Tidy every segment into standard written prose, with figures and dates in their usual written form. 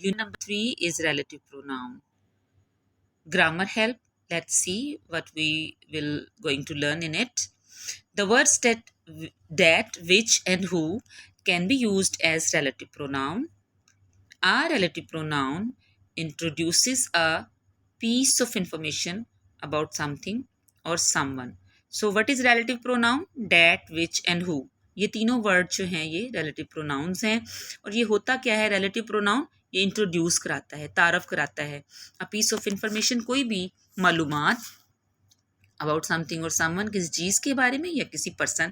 Unit number 3 is relative pronoun. Grammar help. Let's see what we will going to learn in it. The words that, which, and who can be used as relative pronoun. A relative pronoun introduces a piece of information about something or someone. So what is relative pronoun? That, which, and who. ये तीनों word जो हैं ये relative pronouns हैं और ये होता क्या है relative pronoun? ये इंट्रोड्यूस कराता है, तारफ कराता है. A piece of information कोई भी मालूमात अबाउट समथिंग और समवन किसी चीज़ के बारे में या किसी पर्सन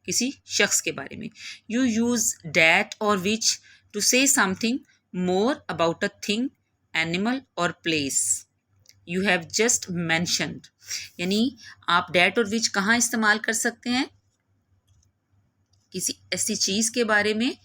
किसी शख्स के बारे में. यू यूज़ डैट और which to say something more about a thing animal और place you have just mentioned. यानी आप डैट और विच कहाँ इस्तेमाल कर सकते हैं? किसी ऐसी चीज़ के बारे में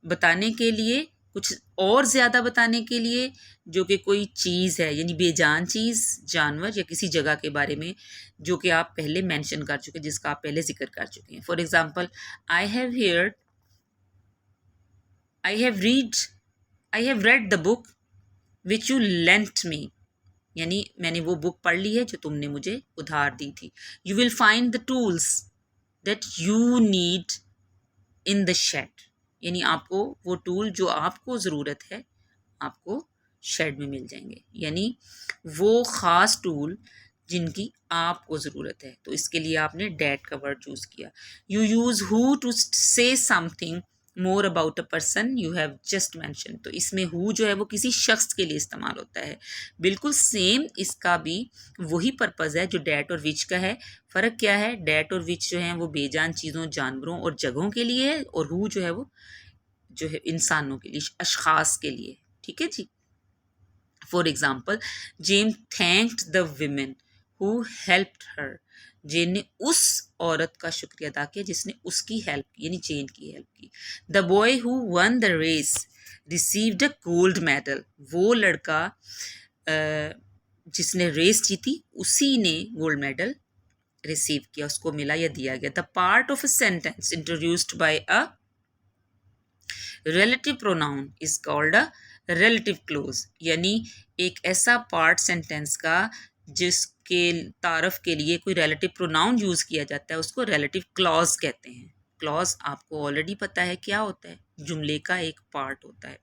बताने के लिए, कुछ और ज़्यादा बताने के लिए जो कि कोई चीज़ है, यानी बेजान चीज़, जानवर या किसी जगह के बारे में जो कि आप पहले मेंशन कर चुके हैं, जिसका आप पहले जिक्र कर चुके हैं. For example, I have read the book which you lent me. यानी मैंने वो बुक पढ़ ली है जो तुमने मुझे उधार दी थी. You will find the tools that you need in the shed. यानी आपको वो टूल जो आपको ज़रूरत है आपको शेड में मिल जाएंगे. यानी वो ख़ास टूल जिनकी आपको ज़रूरत है. तो इसके लिए आपने डैट का वर्ड चूज़ किया. You use who to say something more about a person you have just mention. तो इसमें हु जो है वो किसी शख्स के लिए इस्तेमाल होता है. बिल्कुल सेम इसका भी वही पर्पज़ है जो डैट और विच का है. फ़र्क क्या है? डैट और विच जो है वो बेजान चीज़ों, जानवरों और जगहों के लिए है और हु जो है वो जो है इंसानों के लिए, अशखास के लिए. ठीक है जी. For example, Jane thanked the women who helped her. Jane ने उस औरत का शुक्रिया अदा किया जिसने उसकी हेल्प की, यानी जेन की हेल्प की. The boy who won the race received a gold medal. वो लड़का जिसने रेस जीती उसी ने गोल्ड मेडल रिसीव किया, उसको मिला या दिया गया. The part of a sentence introduced by a relative pronoun is called a relative clause. यानी एक ऐसा पार्ट सेंटेंस का जिसके तारफ के लिए कोई relative pronoun यूज किया जाता है उसको relative clause कहते हैं. क्लॉज आपको ऑलरेडी पता है क्या होता है, जुमले का एक पार्ट होता है.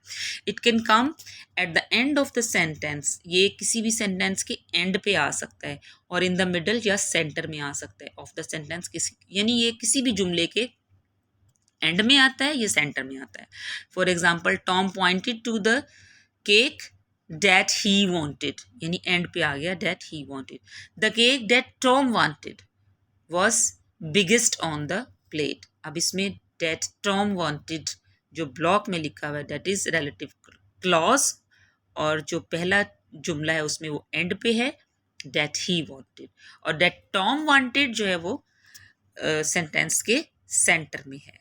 It can come at the end of the sentence. ये किसी भी सेंटेंस के एंड पे आ सकता है और इन द मिडल या सेंटर में आ सकता है ऑफ द सेंटेंस. किसी यानी ये किसी भी जुमले के एंड में आता है, ये सेंटर में आता है. For example, Tom pointed to the cake that he wanted. यानी एंड पे आ गया that he wanted. The cake that Tom wanted was biggest on the plate. अब इसमें डेट टॉम वॉन्टेड जो ब्लॉक में लिखा हुआ है दैट इज रिलेटिव क्लॉज और जो पहला जुमला है उसमें वो एंड पे है डेट ही वॉन्टेड. और डेट टॉम वॉन्टेड जो है वो सेंटेंस के सेंटर में है.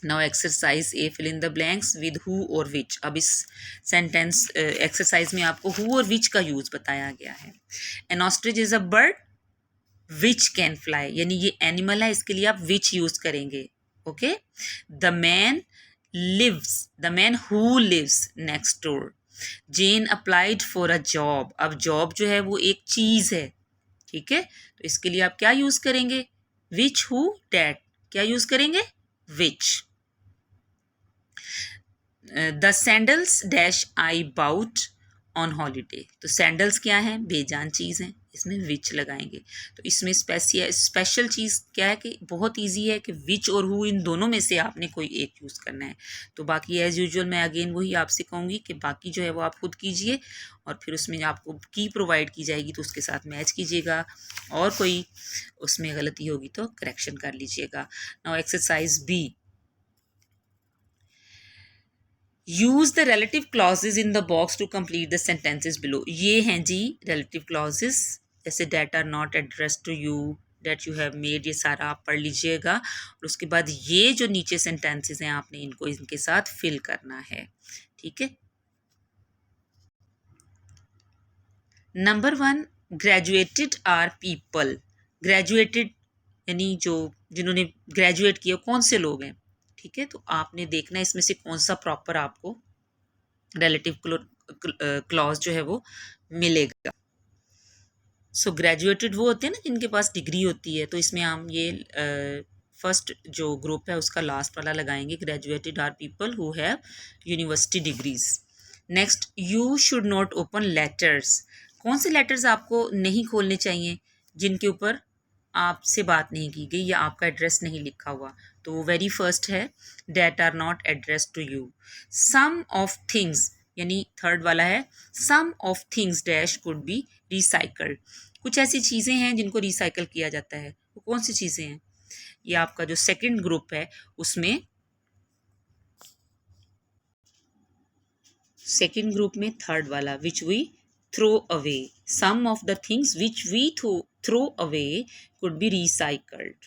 Now exercise A, fill in the blanks with who और विच. अब इस सेंटेंस एक्सरसाइज में आपको हु और विच का यूज बताया गया है. An ostrich is a bird which can fly. यानी ये एनिमल है, इसके लिए आप विच यूज करेंगे. Okay. The man who lives next door. Jane applied for a job. अब जॉब जो है वो एक चीज है. ठीक है, तो इसके लिए आप क्या यूज करेंगे? Which, who, that. क्या यूज करेंगे? Which. The sandals dash I bought on holiday. तो सैंडल्स क्या है? बेजान चीज़ है, इसमें विच लगाएंगे. तो इसमें स्पेशल चीज़ क्या है कि बहुत इजी है कि विच और हु इन दोनों में से आपने कोई एक यूज़ करना है. तो बाकी एज यूजुअल मैं अगेन वही आपसे कहूँगी कि बाकी जो है वो आप खुद कीजिए और फिर उसमें आपको की प्रोवाइड की जाएगी तो उसके साथ मैच कीजिएगा और कोई उसमें गलती होगी तो करेक्शन कर लीजिएगा. Now exercise B. Use the relative clauses in the box to complete the sentences below. ये हैं जी रिलेटिव क्लॉजेज. जैसे that are not address to you, that you have made, ये सारा आप पढ़ लीजिएगा और उसके बाद ये जो नीचे सेंटेंसेज हैं आपने इनको इनके साथ फिल करना है. ठीक है. Number 1, graduated are people. Graduated यानी जो जिन्होंने ग्रेजुएट किया कौन से लोग हैं. ठीक है, तो आपने देखना है इसमें से कौन सा प्रॉपर आपको रिलेटिव क्लॉज जो है वो मिलेगा। सो ग्रेजुएटेड वो होते हैं ना जिनके पास डिग्री होती है, तो इसमें हम ये फर्स्ट जो ग्रुप है उसका लास्ट वाला लगाएंगे। Graduated are people who have university degrees. Next, you should not open letters. कौन से लेटर्स आपको नहीं खोलने चाहिए? जिनके ऊपर आपसे बात नहीं की गई या आपका एड्रेस नहीं लिखा हुआ। तो वो वेरी फर्स्ट है, that are not address to you. Some of things, यानी थर्ड वाला है, some of things dash could be recycled. कुछ ऐसी चीज़ें हैं जिनको रिसाइकल किया जाता है, वो कौन सी चीज़ें हैं? ये आपका जो सेकंड ग्रुप है उसमें, सेकंड ग्रुप में थर्ड वाला, which we throw away. Some of the things which we throw away could be recycled.